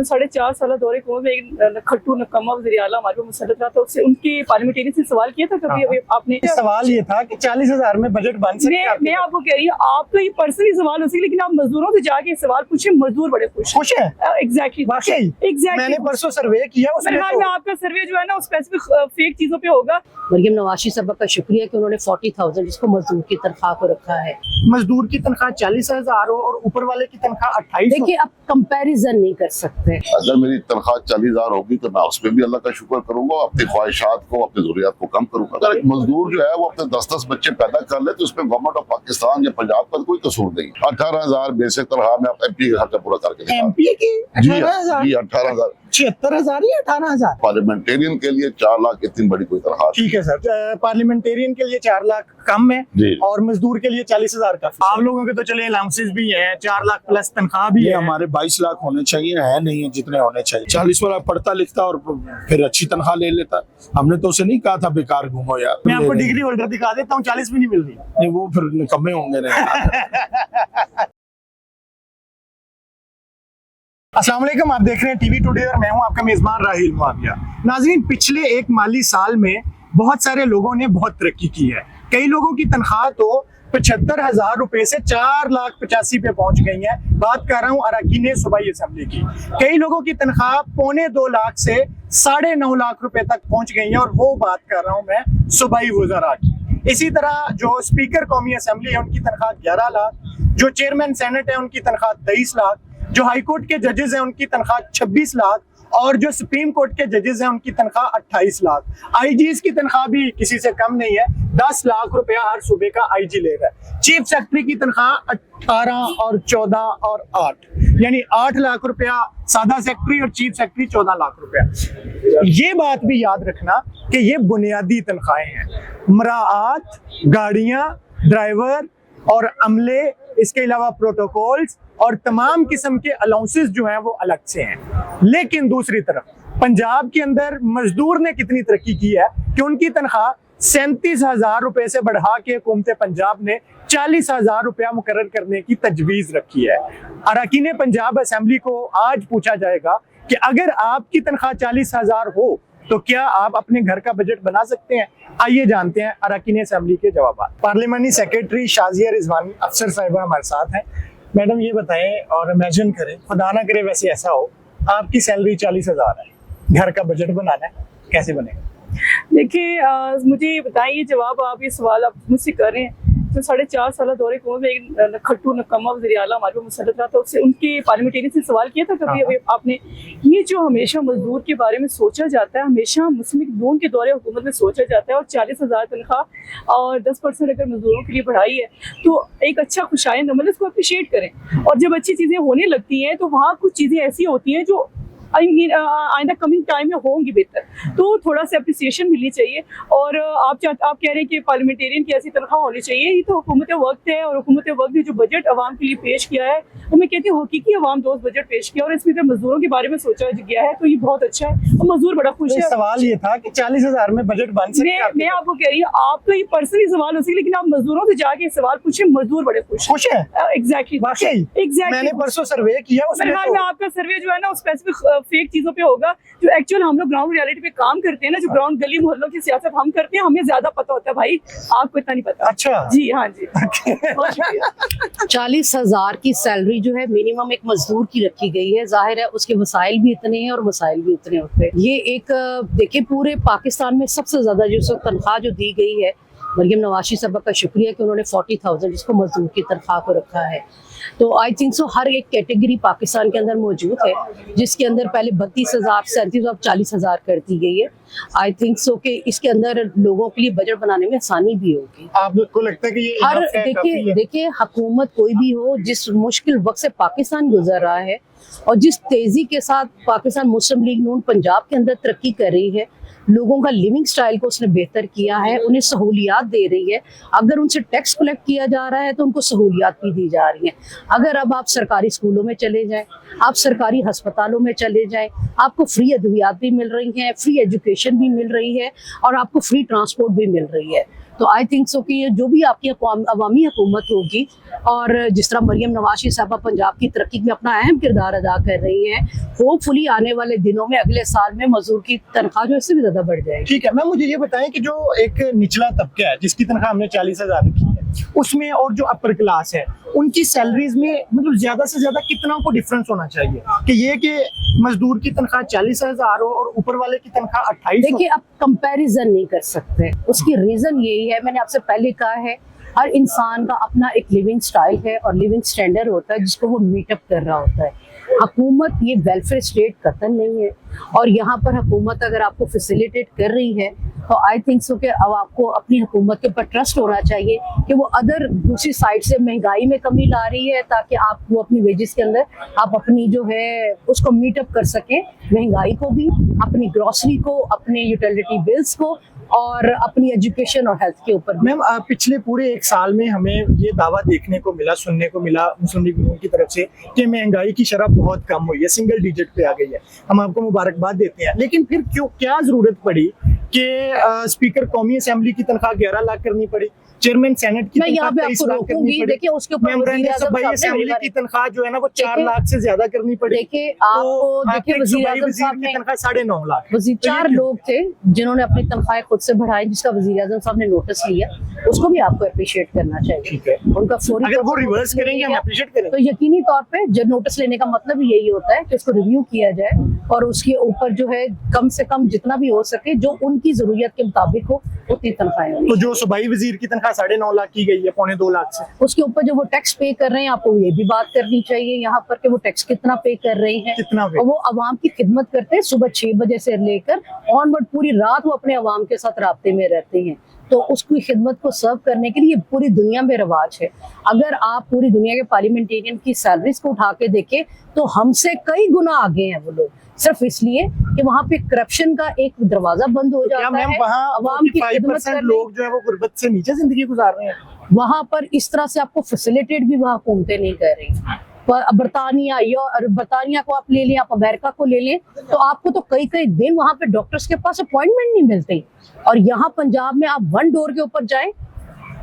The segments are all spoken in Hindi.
तो 4.5 साल दौरे हुकूमत में एक खट्टू नकम्मा वज़ीर आला हमारे पे मुसल्लत रहा था, उससे उनके पार्लियामेंटेरियन से सवाल किया था कभी? अभी आपने सवाल ये था कि 40,000 में बजट बन सकता है। मैं आपको कह रही हूँ, आपका ये पर्सनली सवाल हो सकता है, लेकिन आप मजदूरों से जाके सवाल पूछे, मजदूर बड़े खुश है। एग्जैक्टली मैंने परसों सर्वे किया, उसमें तो आपका सर्वे जो है ना स्पेसिफिक फेक चीजों पे होगा। मरियम नवाज़ साहब का शुक्रिया कि उन्होंने 40,000 जिसको मजदूर की तनख्वाह को रखा है। मजदूर की तनख्वाह 40,000 हो और ऊपर वाले की तनख्वाह 28। देखिए, आप कंपैरिजन नहीं कर सकते। अगर मेरी तनख्वाह 40,000 होगी तो मैं उसमें भी अल्लाह का शुक्र करूंगा, अपनी ख्वाहिशात को, अपनी जरूरियात को कम करूंगा। अगर एक मजदूर जो है वो अपने 10-10 बच्चे पैदा कर ले तो उसमें गवर्नमेंट ऑफ पाकिस्तान या पंजाब का कोई कसूर नहीं। 18,000 बेसिक तनख्वाह में आप MP का खर्चा पूरा करके MP की 18,000 76,000 या 18,000। पार्लियामेंटेरियन के लिए 4 लाख इतनी बड़ी कोई तनख्वाह। ठीक है सर, पार्लियामेंटेरियन के लिए 4 लाख कम है और मजदूर के लिए 40,000 का। आप लोगों के तो चले अलाउंसेस भी है, 4 लाख प्लस तनख्वाह भी है। हमारे 22 लाख होने चाहिए, है नहीं है जितने होने चाहिए। 40 वाला पढ़ता लिखता और फिर अच्छी तनख्वाह ले लेता। हमने तो उसे नहीं कहा था बेकार घूमो यार। मैं आपको डिग्री होल्डर दिखा देता हूँ, 40 भी नहीं मिल रही। नहीं, वो फिर निकम्मे होंगे ना। अस्सलाम वालेकुम, आप देख रहे हैं टीवी टुडे और मैं हूं आपका मेजबान राहिल मुआविया। नाज़रीन, पिछले एक माली साल में बहुत सारे लोगों ने बहुत तरक्की की है। कई लोगों की तनख्वाह तो 75,000 रुपए से 4,85,000 पे पहुंच गई है। बात कर रहा हूं अरकान सूबाई असेंबली की। कई लोगों की तनख्वाह 2.25 लाख से 9.5 लाख रुपए तक पहुंच गई है और वो बात कर रहा हूं मैं सूबाई वज़रा की। इसी तरह जो स्पीकर कौमी असेंबली है उनकी तनख्वाह 11 लाख, जो चेयरमैन सेनेट है उनकी तनख्वाह 23 लाख, जो हाई कोर्ट के जजेस हैं उनकी तनख्वाह 26 लाख और जो सुप्रीम कोर्ट के जजेस हैं उनकी तनख्वाह 28 लाख। IGs की तनख्वाह भी किसी से कम नहीं है, 10 लाख रुपया हर सूबे का IG ले रहा है। चीफ सेक्रेटरी की तनख्वाह 18 और 14 और 8, यानी 8 लाख रुपया सादा सेक्रेटरी और चीफ सेक्रेटरी 14 लाख रुपया। ये बात भी याद रखना कि ये बुनियादी तनख्वाहें हैं। मराआत, गाड़ियां, ड्राइवर और अमले, इसके अलावा प्रोटोकॉल्स और तमाम किस्म के अलाउंसेस जो हैं वो अलग से हैं। लेकिन दूसरी तरफ पंजाब के अंदर मजदूर ने कितनी तरक्की की है कि उनकी तनख्वाह 37,000 रुपए से बढ़ा के हुकूमत पंजाब ने 40,000 रुपया मुकर्रर करने की तजवीज रखी है। अरकान पंजाब असेंबली को आज पूछा जाएगा कि अगर आपकी तनख्वाह 40,000 हो तो क्या आप अपने घर का बजट बना सकते हैं? आइए जानते हैं अरकान असेंबली के जवाब। पार्लियामेंटी सेक्रेटरी शाजिया रिजवानी अफसर साहिबा हमारे साथ हैं। मैडम, ये बताएं और इमेजिन करें, खुदा ना करे वैसे ऐसा हो, आपकी सैलरी 40,000 है, घर का बजट बनाना है, कैसे बनेगा? देखिए, मुझे ये बताएं, ये जवाब आप ये सवाल आप मुझसे कर रहे हैं तो 4.5 साल दौरे हुकूमत में एक खट्टू नकम्मा वज़ीर आला हमारे पे मुसल्लत रहा था, उससे उनके पार्लियामेंटेरियन से सवाल किया था कभी? अभी आपने ये जो हमेशा मजदूर के बारे में सोचा जाता है, हमेशा मुस्लिम लीग नून के दौरे हुकूमत में सोचा जाता है और 40,000 तनख्वाह और 10% अगर मजदूरों के लिए बढ़ाई है तो एक अच्छा खुशाइंद अमल, इसको अप्रिशिएट करें। और जब अच्छी चीज़ें होने लगती हैं तो वहाँ कुछ चीज़ें ऐसी होती हैं जो आइंदा कमिंग टाइम में होंगी बेहतर, तो थोड़ा सा अप्रिसिएशन मिलनी चाहिए। और आप कह रहे हैं कि पार्लियामेंटेरियन की ऐसी तनख्वाह होनी चाहिए, ये तो हुकूमत वक्त है और हुकूमत वक्त ने जो बजट अवाम के लिए पेश किया है वो मैं कहती हूँ हकीकी अवाम दोस्त बजट पेश किया और इसमें मजदूरों के बारे में सोचा गया है तो ये बहुत अच्छा है और मजदूर बड़ा खुश है। सवाल ये था कि 40,000 में बजट बन सकता है। मैं आपको कह रही हूँ, आपका ये पर्सनली सवाल हो सकता है, लेकिन आप मजदूरों से जाके सवाल पूछे, मजदूर बड़े खुश है। एग्जैक्टली मैंने परसों सर्वे किया, उसमें आपका सर्वे जो है ना स्पेसिफिक फेक चीजों पे होगा। जो एक्चुअल हम लोग ग्राउंड रियलिटी पे काम करते हैं ना, जो ग्राउंड गली मोहल्लों की सियासत हम करते हैं, हमें ज्यादा पता होता है भाई, आपको इतना नहीं पता। अच्छा जी, हाँ जी। 40,000 की सैलरी जो है मिनिमम एक मजदूर की रखी गई है। जाहिर है उसके वसाइल भी इतने हैं और मसाइल भी इतने होते हैं। ये एक देखिए, पूरे पाकिस्तान में सबसे ज्यादा जो तनख्वाह जो दी गई है, मरियम नवाज़ साहब का शुक्रिया कि उन्होंने 40,000 जिसको मजदूर की तनख्वाह को रखा है। तो आई थिंक सो हर एक कैटेगरी पाकिस्तान के अंदर मौजूद है जिसके अंदर पहले 32,000, 37,000, 40,000 कर दी गई है। आई थिंक सो कि इसके अंदर लोगों के लिए बजट बनाने में आसानी भी होगी। आपको लगता है कि ये हर देखिए हुकूमत कोई भी हो, जिस मुश्किल वक्त से पाकिस्तान गुजर रहा है और जिस तेजी के साथ पाकिस्तान मुस्लिम लीग नून पंजाब के अंदर तरक्की कर रही है, लोगों का लिविंग स्टाइल को उसने बेहतर किया है, उन्हें सहूलियात दे रही है। अगर उनसे टैक्स कलेक्ट किया जा रहा है तो उनको सहूलियात भी दी जा रही हैं। अगर अब आप सरकारी स्कूलों में चले जाएं, आप सरकारी अस्पतालों में चले जाएं, आपको फ्री अद्वियात भी मिल रही हैं, फ्री एजुकेशन भी मिल रही है और आपको फ्री ट्रांसपोर्ट भी मिल रही है। तो आई थिंक सो कि ये जो भी आपकी अवामी हुकूमत होगी और जिस तरह मरियम नवाज साहबा पंजाब की तरक्की में अपना अहम किरदार अदा कर रही हैं, होपफुली आने वाले दिनों में अगले साल में मजदूर की तनख्वाह जो इससे भी ज्यादा बढ़ जाएगी। ठीक है मैम, मुझे ये बताएं कि जो एक निचला तबका है जिसकी तनख्वाह हमने 40,000 रखी है, उसमें और जो अपर क्लास है उनकी सैलरीज में मतलब ज्यादा से ज्यादा कितना को डिफरेंस होना चाहिए कि ये कि मजदूर की तनख्वाह 40,000 हो और ऊपर वाले की तनख्वाह 28? देखिए, आप कंपैरिजन नहीं कर सकते। उसकी रीजन यही है, मैंने आपसे पहले कहा है, हर इंसान का अपना एक लिविंग स्टाइल है और लिविंग स्टैंडर्ड होता है जिसको वो मीटअप कर रहा होता है। हुकूमत ये वेलफेयर स्टेट कतन नहीं है, और यहाँ पर हुकूमत अगर आपको फैसिलिटेट कर रही है तो आई थिंक सो कि अब आपको अपनी हुकूमत के ऊपर ट्रस्ट होना चाहिए कि वो अदर दूसरी साइड से महंगाई में कमी ला रही है ताकि आप वो अपनी वेजेस के अंदर आप अपनी जो है उसको मीटअप कर सकें, महंगाई को भी, अपनी ग्रॉसरी को, अपने यूटिलिटी बिल्स को, और अपनी एजुकेशन और हेल्थ के ऊपर। मैम पिछले पूरे एक साल में हमें ये दावा देखने को मिला, सुनने को मिला मुस्लिम लीग नून की तरफ से कि महंगाई की शरह बहुत कम हुई है, सिंगल डिजिट पे आ गई है। हम आपको मुबारकबाद देते हैं, लेकिन फिर क्यों क्या जरूरत पड़ी कि स्पीकर कौमी असेंबली की तनख्वाह 11 लाख करनी पड़ी, चेयरमैन सेनेट की मैं यहाँ पे आपको रोकूंगी। देखिए, उसके ऊपर असेंबली की तन्ख्वाह जो है ना वो 4 लाख से ज्यादा करनी पड़ी। देखिए, आपको देखिए वज़ीर आज़म साहब की तनख्वाह 9.5 लाख। वज़ीर 4 लोग थे जिन्होंने अपनी तनख्वाहें खुद से बढ़ाई, जिसका वज़ीर आज़म साहब ने नोटिस लिया, उसको भी आपको अप्रिशिएट करना चाहिए। ठीक है, उनका फौरी अगर वो रिवर्स करेंगे हम अप्रिशिएट करेंगे। तो यकीनी तौर पे जो नोटिस लेने का मतलब यही होता है कि उसको रिव्यू किया जाए और उसके ऊपर जो है कम से कम जितना भी हो सके जो उनकी जरूरत के मुताबिक हो उतनी तनख्वाहें होंगी। तो जो सूबाई वजीर की तनख्वाह 9.5 लाख की गई है 2.25 लाख से, उसके ऊपर जो वो टैक्स पे कर रहे हैं, आपको ये भी बात करनी चाहिए यहाँ पर कि वो टैक्स कितना पे कर रहे हैं, कितना पे? और वो अवाम की खिदमत करते हैं। सुबह 6 बजे से लेकर ऑनवर्ड पूरी रात वो अपने अवाम के साथ राब्ते में रहते हैं। तो उसकी खिदमत को सर्व करने के लिए पूरी दुनिया में रिवाज है। अगर आप पूरी दुनिया के पार्लियामेंटेरियन की सैलरीज को उठा के देखें तो हमसे कई गुना आगे हैं वो लोग, सिर्फ इसलिए कि वहाँ पे करप्शन का एक दरवाजा बंद हो जाता है। वहाँ अवाम की खिदमत करने लोग जो है वो गुर्बत से नीचे जिंदगी गुजार रहे हैं। वहाँ पर इस तरह से आपको फैसिलिटेट भी वहाँ हुकूमतें नहीं कर रही। बरतानिया को आप ले लें, आप अमेरिका को ले लें, तो आपको तो कई कई दिन वहाँ पे डॉक्टर्स के पास अपॉइंटमेंट नहीं मिलती। और यहाँ पंजाब में आप 1 डोर के ऊपर जाएं,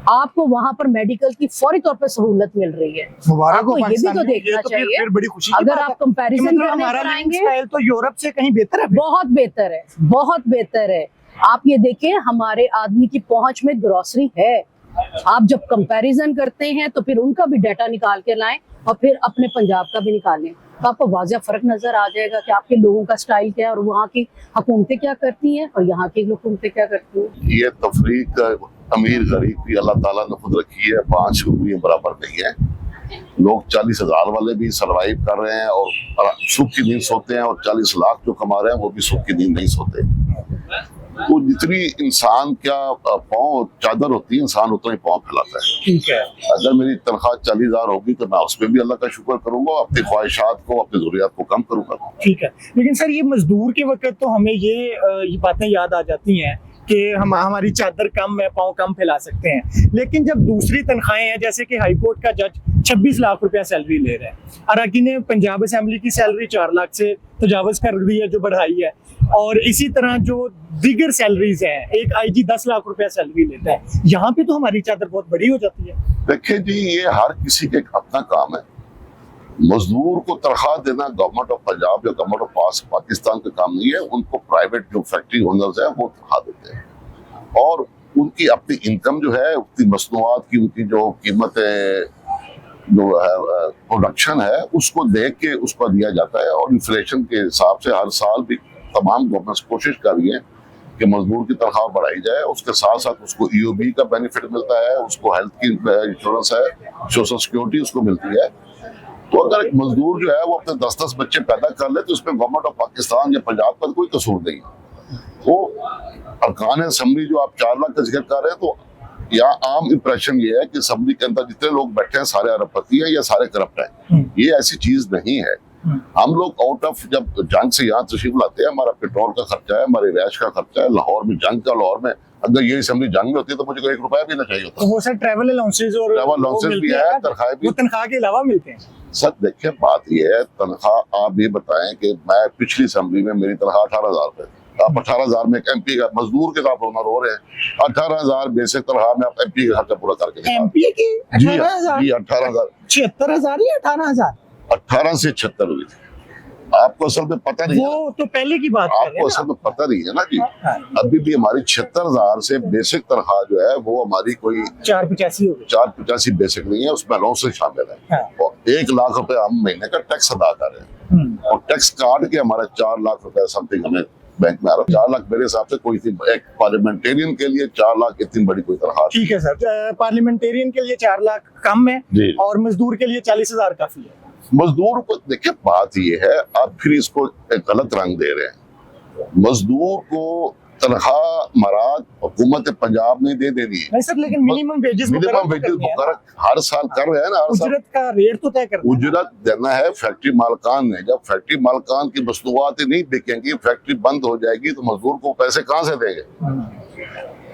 आपको वहाँ पर मेडिकल की फौरी तौर पर सहूलत मिल रही है। आपको ये भी तो देखना चाहिए। फिर बड़ी खुशी की अगर बात आप है। कंपैरिजन मतलब हमारा लाइफस्टाइल तो यूरोप से कहीं बेहतर है। बहुत बेहतर है, बहुत बेहतर है। आप ये देखें, हमारे आदमी की पहुंच में ग्रोसरी है। आप जब कंपैरिजन करते हैं तो फिर उनका भी डाटा निकाल के लाएं और फिर अपने पंजाब का भी निकालें, तो आपको वाज़ेह फर्क नजर आ जाएगा कि आपके लोगों का स्टाइल क्या है और वहाँ की हुकूमतें क्या करती हैं और यहाँ की हुकूमतें क्या करती हैं। ये तफरीक अमीर गरीब की अल्लाह ताला ने खुद रखी है, 5 उंगलियां बराबर नहीं है। लोग 40,000 वाले भी सरवाइव कर रहे हैं और सुख की नींद सोते हैं, और 40 लाख जो कमा रहे हैं वो भी सुख की नींद नहीं सोते। तो जितनी इंसान क्या पाँव चादर होती है, इंसान उतना ही पाँव फैलाता है। ठीक है, अगर मेरी तनख्वाह 40,000 होगी तो मैं उसमें भी अल्लाह का शुक्र करूंगा, अपनी ख्वाहिशात को, अपनी जरूरियात को कम करूंगा। ठीक है। लेकिन सर ये मजदूर के वक्त तो हमें ये बातें याद आ जाती हैं कि हमारी चादर कम है, पाँव कम फैला सकते हैं। लेकिन जब दूसरी तनख्वाहें हैं, जैसे कि हाई कोर्ट का जज 26 लाख रुपया सैलरी ले रहे हैं, अराकीन पंजाब असेंबली की सैलरी 4 लाख से तजावज कर रही है, जो बढ़ाई है, और इसी तरह जो दीगर सैलरीज हैं, एक आईजी 10 लाख रुपया सैलरी लेता है, यहाँ पे तो हमारी चादर बहुत बड़ी हो जाती है। देखिए जी, ये हर किसी के अपना काम है। मजदूर को तनख्वाह देना गवर्नमेंट ऑफ पंजाब या गवर्नमेंट ऑफ पाकिस्तान का काम नहीं है। उनको प्राइवेट जो फैक्ट्री ओनर्स है वो तनख्वाह देते हैं, और उनकी अपनी इनकम जो है, उनकी मसनूआत की उनकी जो कीमत जो है, प्रोडक्शन है, उसको देख के उसको दिया जाता है। और इन्फ्लेशन के हिसाब से हर साल भी तमाम गवर्नमेंट्स कोशिश कर रही है कि मजदूर की तनख्वाह बढ़ाई जाए। उसके साथ साथ उसको EOB का बेनिफिट मिलता है, उसको हेल्थ की इंश्योरेंस है, सोशल सिक्योरिटी उसको मिलती है। तो अगर एक मजदूर जो है वो अपने 10-10 बच्चे पैदा कर ले तो इसमें गवर्नमेंट ऑफ पाकिस्तान या पंजाब का कोई कसूर नहीं है। वो अरकान असेंबली जो आप 4 लाख का जिक्र कर रहे हैं, तो या आम इंप्रेशन ये है कि असेंबली के अंदर जितने लोग बैठे हैं सारे अरबपति हैं या सारे करप्ट हैं। ये ऐसी चीज नहीं है। हम लोग आउट ऑफ जब जंग से यहाँ तशरीफ लाते हैं, हमारा पेट्रोल का खर्चा है, हमारे रैश का खर्चा है। लाहौर में जंग का, लाहौर में अगर ये असेंबली जंग में होती है तो मुझे कोई 1 रुपया भी ना चाहिए होता। तो वो सर ट्रैवल अलाउंसेस और ट्रैवल अलाउंसेस भी है, तनख्वाह भी, वो तनख्वाह के अलावा मिलते हैं। सर देखिए, बात ये है, तनख्वाह आप ये बताएं कि मैं पिछली असेंबली में मेरी तनख्वाह 18,000 रुपये, आप 18,000 में एक MP का मजदूर के साथ ओनर हो रहे हैं, 18,000 बेसिक तनख्वाह में आप MP का खर्चा पूरा करके दिखा। एमपी की जी 18,000 जी 18,000 76,000 या 18,000? 18 से 76 हुई थी। आपको असल में पता नहीं है, वो तो पहले की बात कर रहे आपको हैं असल ना। में पता नहीं है ना जी। हाँ। अभी भी हमारी 76,000 से बेसिक तनख्वाह जो है वो हमारी कोई 485 हो गई। 485 बेसिक नहीं है, उसमें अलाउंस शामिल है। हाँ। और 1 लाख रुपए हम महीने का टैक्स अदा कर रहे हैं, और टैक्स काट के हमारा 4 लाख रुपए समथिंग हमें बैंक में आ रहा है। 4 लाख मेरे हिसाब से कोई एक पार्लियामेंटेरियन के लिए 4 लाख इतनी बड़ी कोई तनख्वाह ठीक है सर, पार्लियामेंटेरियन के लिए 4 लाख कम है जी। और मजदूर के लिए 40,000 काफी है। मजदूर को देखिए, बात ये है, आप फिर इसको एक गलत रंग दे रहे हैं। मजदूर को तनख्वाह मराद हुकूमत पंजाब ने दे देनी है। नहीं सर, लेकिन मिनिमम वेजेस मिनिमम वेजेस मुकर्रर हर साल कर रहे हैं ना, हर साल उजरत का रेट तो तय करते हैं। उजरत देना है फैक्ट्री मालकान ने। जब फैक्ट्री मालकान की मसनूआत नहीं बिकेंगी, फैक्ट्री बंद हो जाएगी, तो मजदूर को पैसे कहाँ से देंगे?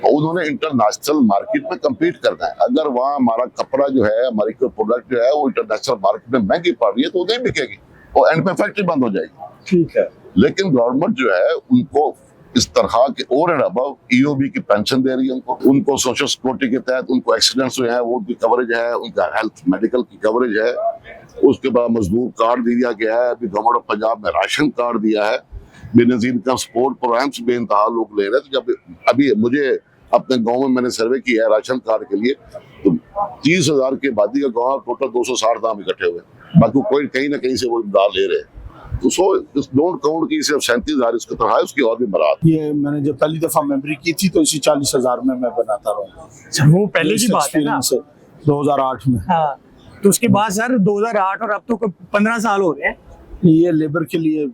और उन्होंने इंटरनेशनल मार्केट में कम्पीट करना है। अगर वहाँ हमारा कपड़ा जो है, हमारी कोई प्रोडक्ट जो है वो इंटरनेशनल मार्केट में महंगी पड़ रही है तो वो नहीं बिकेगी और एंड में फैक्ट्री बंद हो जाएगी। ठीक है। लेकिन गवर्नमेंट जो है उनको इस तरह के ओवर एंड अबव EOB की पेंशन दे रही है, उनको सोशल सिक्योरिटी के तहत उनको एक्सीडेंट्स जो है वो की कवरेज है, उनका हेल्थ मेडिकल की कवरेज है। उसके बाद मजदूर कार्ड दिया गया है, अभी गवर्नमेंट ऑफ पंजाब ने राशन कार्ड दिया है, बेनजीर इनकम सपोर्ट प्रोग्राम्स बेइंतहा लोग ले रहे हैं। तो जब अभी मुझे अपने गांव में मैंने सर्वे किया है राशन कार्ड के लिए, तो 30,000 की आबादी का गांव, टोटल 260 दाम इकट्ठे हुए, बाकी कोई कहीं ना कहीं से वो इमदाद ले रहे हैं। तो सो डोंट काउंट की सिर्फ 37,000 इसकी तरह है, उसकी और भी मराद। ये मैंने जब पहली दफा मेंबरी की थी तो इसी 40,000 में मैं बनाता रहा। सर वो पहले की बात है ना। 2008 में। हाँ, तो उसके बाद सर 2008 और अब तो 15 साल हो गए हैं। ये लेबर के लिए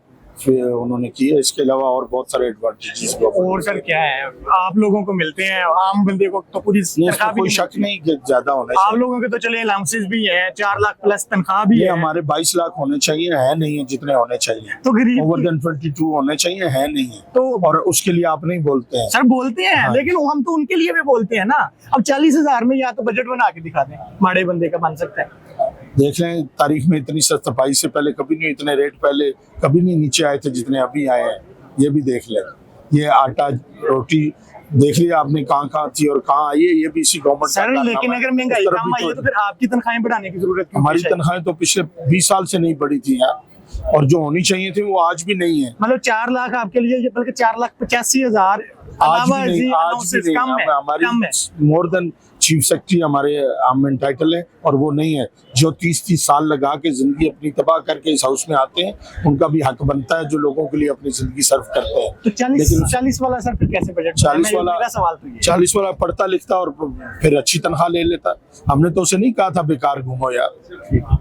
फिर उन्होंने किया, इसके अलावा और बहुत सारे एडवांटेजेस। और सर क्या है, आप लोगों को मिलते हैं, आम बंदे को तो पूरी तनख्वाह भी कोई नहीं शक मिलती। नहीं कि ज्यादा होना आप चाहिए। लोगों के तो चले अलाउंसेस भी हैं, 4 लाख प्लस तनख्वाह भी ये है। हमारे 22 लाख होने चाहिए, है नहीं है जितने होने चाहिए। तो गरीब ओवर देन 22 होने चाहिए, है नहीं है। तो और उसके लिए आप नहीं बोलते हैं। सर बोलते हैं, हाँ। लेकिन हम तो उनके लिए भी बोलते हैं ना। अब 40,000 में या तो बजट बना के दिखा दें, माड़े बंदे का बन सकता है। देख लें, तारीख में इतनी सस्ताई से पहले कभी नहीं इतने रेट पहले कभी नहीं नीचे आए थे जितने अभी आए हैं। ये भी देख लें, ये आटा रोटी देख लिया आपने कहाँ कहाँ थी और कहाँ आई है, ये भी इसी गवर्नमेंट सर लेकिन अगर महंगाई कम आई है तो फिर आपकी तनख्वाहें बढ़ाने की जरूरत क्यों हमारी पेश आई? तनख्वाहें तो पिछले 20 साल से नहीं बढ़ी थी यार, और जो होनी चाहिए थी वो आज भी नहीं है। मतलब 4 लाख आपके लिए, बल्कि 4,85,000 आज भी नहीं, आज भी नहीं। कम है, हमारी कम है। मोर देन चीफ सेक्रेटरी हमारे आम एंटाइटल है, और वो नहीं है। जो 30-30 साल लगा के जिंदगी अपनी तबाह करके इस हाउस में आते हैं, उनका भी हक बनता है जो लोगों के लिए अपनी जिंदगी सर्व करते हैं। तो 40 लेकिन 40 वाला सर फिर कैसे बजट? 40 वाला मेरा सवाल तो ये है। 40 वाला पढ़ता लिखता और फिर अच्छी तनख्वाह ले लेता। हमने तो उसे नहीं कहा था बेकार घूमो यार।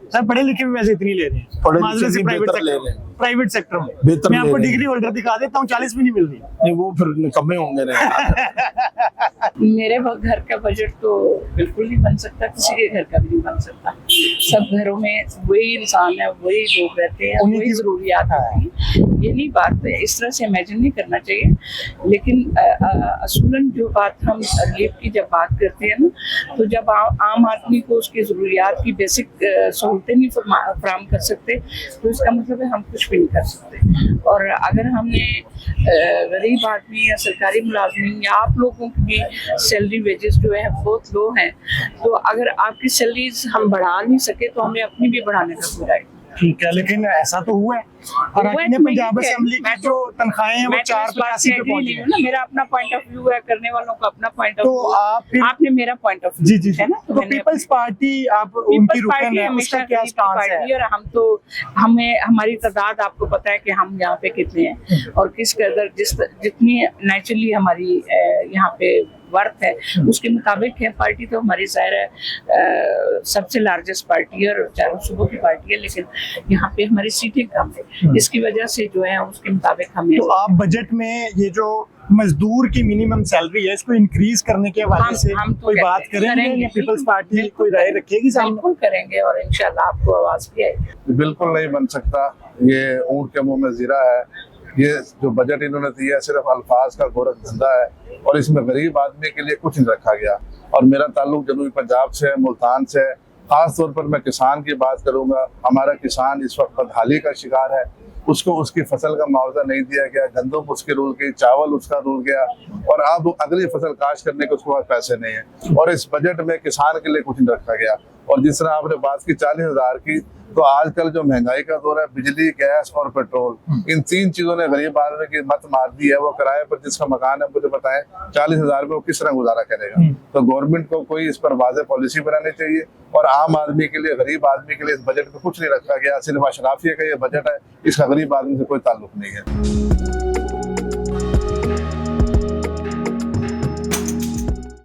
सर पढ़े लिखे भी वैसे इतनी ले रहे हैं, पढ़े माजरे लिखे से भी प्राइवेट बेहतर ले सेक्टर रहे हैं। प्राइवेट सेक्टर में बेहतर मैं ले आपको रहे हैं। डिग्री होल्डर दिखा देता हूँ, 40 भी नहीं मिल रही। नहीं, वो फिर निकम्मे होंगे नहीं। मेरे घर का बजट तो बिल्कुल नहीं बन सकता, किसी के घर का भी नहीं बन सकता। सब घरों में वही इंसान है, वही लोग रहते हैं, उन्हीं वही की- जरूरियात हैं। ये नहीं बात है, इस तरह से इमेजिन नहीं करना चाहिए। लेकिन असूलन जो बात हम रिलीफ की जब बात करते हैं ना, तो जब आम आदमी को उसकी ज़रूरियात की बेसिक सहूलतें नहीं फराहम कर सकते, तो इसका मतलब है हम कुछ भी नहीं कर सकते। और अगर हमने गरीब आदमी या सरकारी मुलाजमीन या आप लोगों की भी सैलरी वेजेस जो है बहुत लो हैं, तो अगर आपकी सैलरीज हम बढ़ा नहीं सके तो हमें अपनी भी बढ़ाने का कोई राइट। ठीक है, लेकिन ऐसा तो हुआ है। और हुआ है अपने तो मैं पंजाब ये कह- असेंबली की मैं जो तनख्वाहें हैं वो मैं तो इस बात 485 से पे agree पहुंच नहीं गई। हूँ ना, मेरा अपना पॉइंट ऑफ व्यू है, करने वालों का अपना पॉइंट ऑफ तो व्यू। आप फिर आपने मेरा पॉइंट ऑफ जी व्यू जी जी, है ना, तो मैंने पीपल्स पार्टी आप उनकी पीपल्स रुकन पार्टी है, हमेशा उसका क्या गरीब की स्टांस पार्टी है? है। और हम तो हमारी तादाद आपको पता है कि हम यहाँ पे कितने हैं और किस कदर जितनी नेचुरली हमारी यहाँ पे वर्थ है उसके मुताबिक है। पार्टी तो हमारी जाहिर है सबसे लार्जेस्ट पार्टी है और चारों सूबों की पार्टी है, लेकिन यहाँ पे हमारी सीटें कम है, इसकी वजह से जो है उसके मुताबिक हमें तो आप बजट में ये जो मजदूर की मिनिमम सैलरी है इसको इंक्रीज करने के हवाले से हम तो कोई बात करेंगे या पीपल्स पार्टी कोई राय रखेगी सामने? बिल्कुल करेंगे और इंशाल्लाह आपको आवाज भी आएगी। बिल्कुल नहीं बन सकता। ये ऊँट के मुंह में जीरा है। ये जो बजट इन्होंने दिया है सिर्फ अल्फाज का गोरख धंधा है और इसमें गरीब आदमी के लिए कुछ नहीं रखा गया। और मेरा ताल्लुक जनूबी पंजाब से है, मुल्तान से है। खास तौर पर मैं किसान की बात करूंगा। हमारा किसान इस वक्त बदहाली का शिकार है, उसको उसकी फसल का मुआवजा नहीं दिया गया, गंदम उसके रुल गई, चावल उसका रुल गया, और अब अगली फसल काश्त करने के उसके पास पैसे नहीं है। और इस बजट में किसान के लिए कुछ नहीं रखा गया। और जिस तरह आपने बात की 40,000 की, तो आजकल जो महंगाई का दौर है, बिजली, गैस और पेट्रोल, इन 3 चीजों ने गरीब आदमी की मत मार दी है। वो किराए पर जिसका मकान है, मुझे बताएं 40,000 में वो किस तरह गुजारा करेगा। तो गवर्नमेंट को कोई इस पर वाज़ेह पॉलिसी बनानी चाहिए। और आम आदमी के लिए, गरीब आदमी के लिए इस बजट में कुछ नहीं रखा गया। सिर्फ अशराफिया का ये बजट है, इसका गरीब आदमी से कोई ताल्लुक नहीं है।